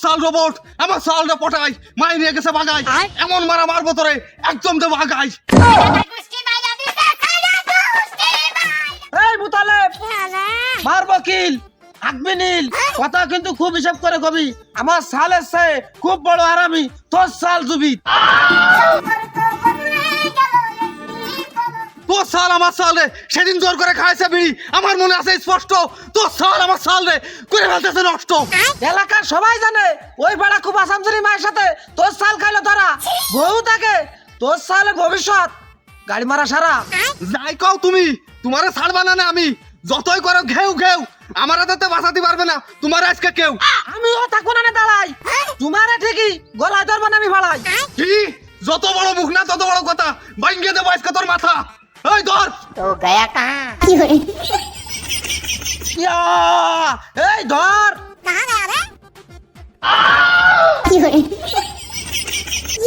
সাল রোবট আমার সালটা পটাই মাই নিয়ে গেছে বাগাই এমন মারা মারবো তোরে একদম দেবো আগাই এই মুতালেব মার বকিল হাকবি নীল কথা কিন্তু খুব হিসাব করে কবি আমার সাল এসছে খুব বড় হারামি তোর সাল জুবি তোর সাল আমার সাল রে সেদিন জোর করে খাইছে বিড়ি আমার মনে আছে স্পষ্ট তোর সাল আমার সাল রে করে ফেলতেছে নষ্ট এলাকার সবাই জানে ওই পাড়া খুব আসামসুরি মায়ের সাথে তোর সাল খাইলো তারা বউ থাকে তোর সালে ভবিষ্যৎ গাড়ি মারা সারা যাই কও তুমি তোমারে ছাড় বানানে আমি যতই করো ঘেউ ঘেউ আমার হাতে বাঁচাতে পারবে না তোমার আজকে কেউ আমিও থাকবো না দাঁড়াই তোমারে ঠিকই গলায় ধরবো না আমি ভাড়াই কি যত বড় মুখ না তত বড় কথা ভাঙ্গিয়ে দেবো আজকে তোর মাথা এই ধর तो गया कहाँ ইয়া, এই ধর कहाँ गया रे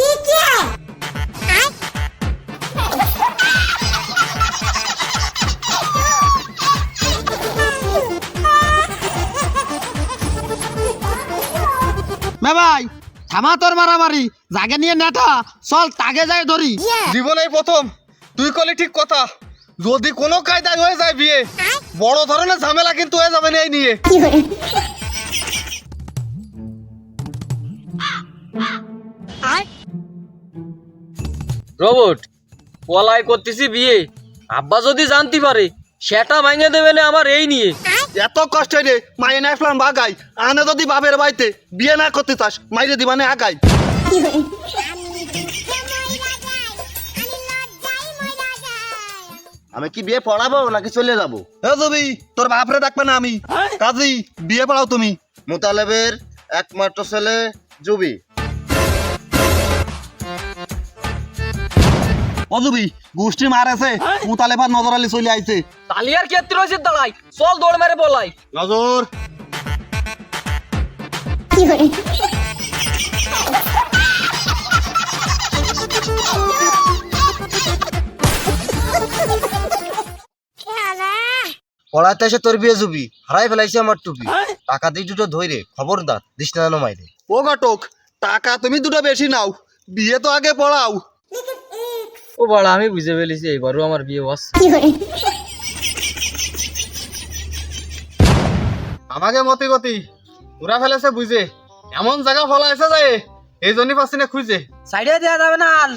ये क्या है মে ভাই থামা তোর মারামারি জাগে নিয়ে নেটা চল তাগে যায় ধরি জীবনে প্রথম তুই কলি ঠিক কথা যদি কোনো কায়দায় হয়ে যায় বিয়ে বড় ধরনের ঝামেলা কিন্তু হয়ে যাবে না এই নিয়ে রোবট পলাই করতেছি বিয়ে আব্বা যদি জানতে পারে সেটা ভাঙে দেবে না আমার এই নিয়ে এত কষ্ট রে মাইনে না আসলাম বাগাই আনে যদি বাপের বাড়িতে বিয়ে না করতে চাস মাইরে দিবানে আগাই আমি কি বিয়ে পড়াবো নাকি চলে যাবো? এ জবি তোর বাপরে ডাকবে না আমি কাজী বিয়ে পড়াও তুমি মুতালেবের একমাত্র ছেলে জুবি। অজুবি গোষ্ঠী মারেছে মুতালেফার নজর আলী চলে আইছে তালিয়ার ক্ষেত্রে রয়েছে দাঁড়াই চল দৌড় মেরে বলাই নজর পড়াতে এসে তোর বিয়ে জুবি হারাই ফেলাইছে আমার টুপি টাকা দিয়ে দুটো ধরে খবরদার দিস না মাইরে। ও ঘটক টাকা তুমি দুটো বেশি নাও বিয়ে তো আগে পড়াও ও বাড়া আমি বুঝে ফেলেছি এবারও আমার বিয়ে বস আমাকে মতি গতি পুরা ফেলেছে বুঝে এমন জায়গা ফলাইছে যায় এই জন্যই পাচ্ছি না খুঁজে সাইডে দেওয়া যাবে না আল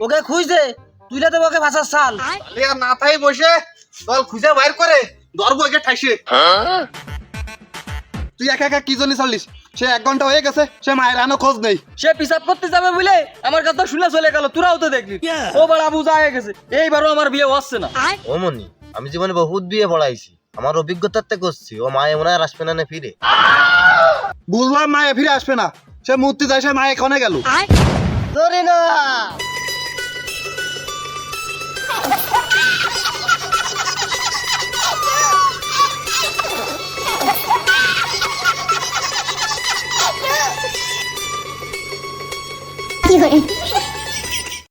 ওকে খুঁজছে তুইলে দেবো ওকে ভাষার সাল তাহলে আর না থাই বসে চল খুঁজে বাইর করে ধরবো একে ঠাইসে তুই একা একা কি জন্য চালিস সে 1 ঘন্টা হয়ে গেছে সে মায়ের আনো খোঁজ নেই সে পিসাব করতে যাবে বলে আমার কথা শুনে চলে গেল তোরাও তো দেখলি ও বাড়া বুঝা হয়ে গেছে এইবারও আমার বিয়ে হচ্ছে না ও মনি আমি জীবনে বহুত বিয়ে পড়াইছি আমার অভিজ্ঞতাতে করছি ও মায়ে মনে হয় আসবে না ফিরে। বুঝলাম মায়ে ফিরে আসবে না সে মূর্তি যায় সে মায়ে কনে গেল ধরে না